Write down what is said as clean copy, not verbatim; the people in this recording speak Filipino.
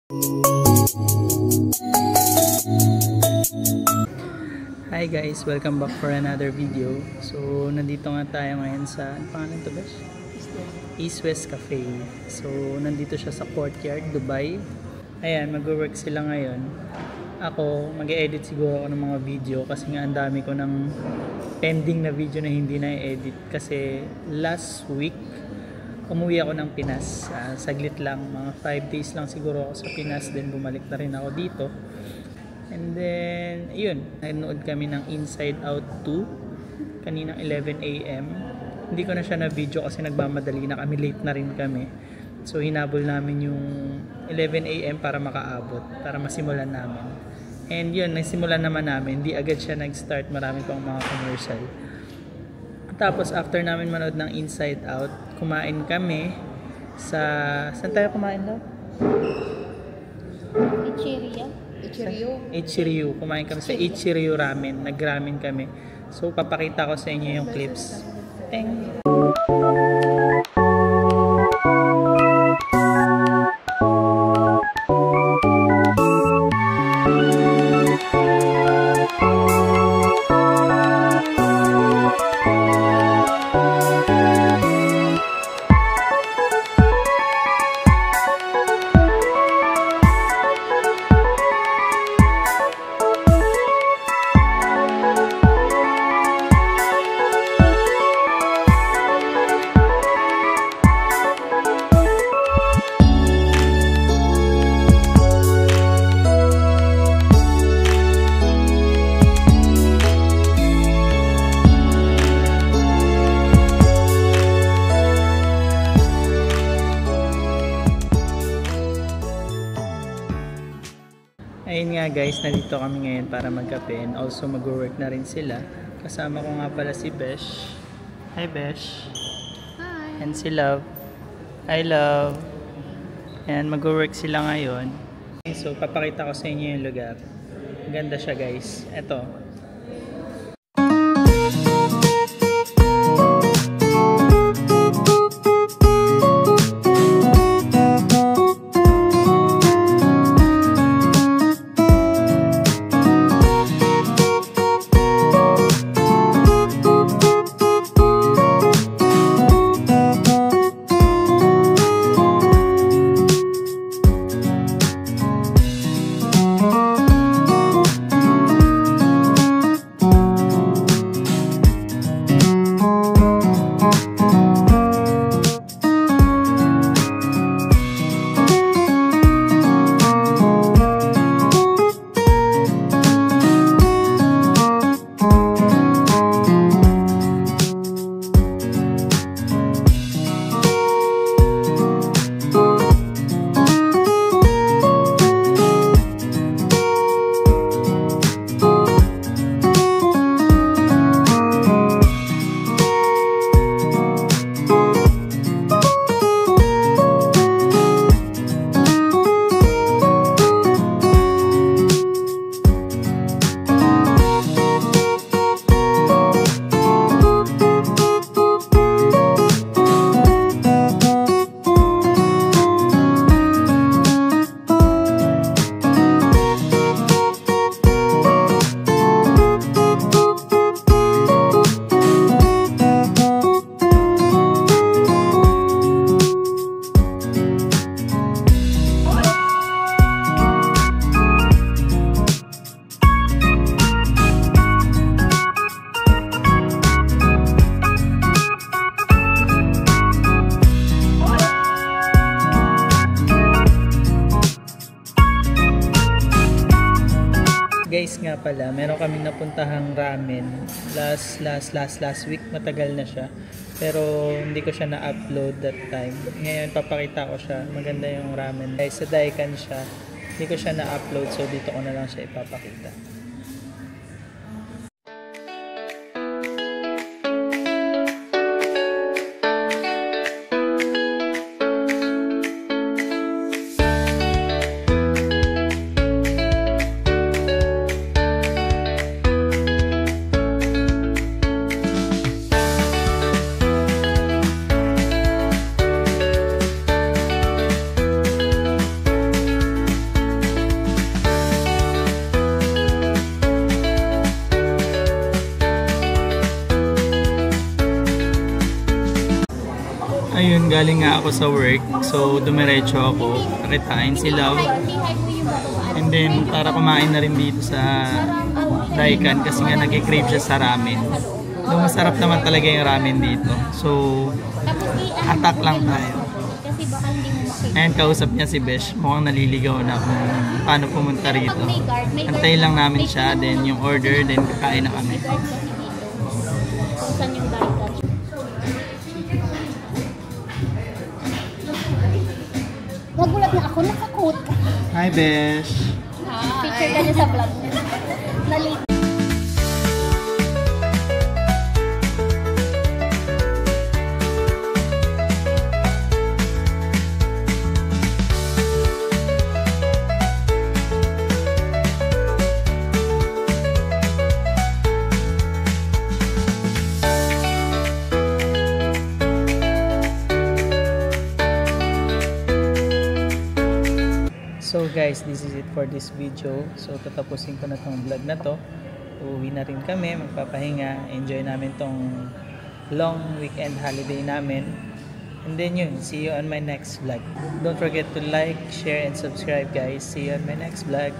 Hi guys, welcome back for another video. So nandito nga tayo ngayon sa, ano pangalan to guys? East West Cafe. So nandito siya sa Courtyard, Dubai. Ayan, mag-work sila ngayon. Ako, mag-e-edit siguro ako ng mga video kasi nga ang dami ko ng pending na video na hindi na-edit kasi last week umuwi ako ng Pinas. Saglit lang, mga 5 days lang siguro ako sa Pinas, then bumalik na rin ako dito. And then, yun, nanood kami ng Inside Out 2 kaninang 11 AM. Hindi ko na siya na video kasi nagmamadali na kami, late na rin kami. So hinabol namin yung 11 AM para makaabot, para masimulan namin. And yun, nagsimulan naman namin, hindi agad siya nag-start, marami pang mga commercial. Tapos after namin manood ng Inside Out, kumain kami sa... Saan tayo kumain daw? Ichiryu. Kumain kami sa Ichiryu Ramen. Nag-ramen kami. So papakita ko sa inyo yung clips. Teng! Ayun nga guys, nandito kami ngayon para magkape and also mag-work na rin sila. Kasama ko nga pala si Besh. Hi Besh. Hi. And si Love. Hi Love. And mag-work sila ngayon. So papakita ko sa inyo yung lugar. Ganda siya guys. Eto. Guys nga pala, meron kaming napuntahang ramen last week, matagal na siya pero hindi ko siya na-upload that time. Ngayon papakita ko siya, maganda yung ramen guys, sa Daikan siya, hindi ko siya na-upload so dito ko na lang siya ipapakita. ngayon, galing nga ako sa work. So, dumiretso ako. Nakitain sila. And then, para kumain na rin dito sa Daikan kasi nga nag-crave siya sa ramen. So, masarap naman talaga yung ramen dito. So, attack lang tayo. And kausap niya si Besh. Mukhang naliligaw na kung paano pumunta rito. Antayin lang namin siya. Then, yung order. Then, kakain na kami. Saan yung Daikan? Nagulat na ako, nakakot. Hi, Besh! Feature ka niya sa vlog niya. Na-late. So guys, this is it for this video. So tatapusin ko na tong vlog na to. Uuwi na rin kami, magpapahinga. Enjoy namin tong long weekend holiday namin. And then yun, see you on my next vlog. Don't forget to like, share, and subscribe guys. See you on my next vlog.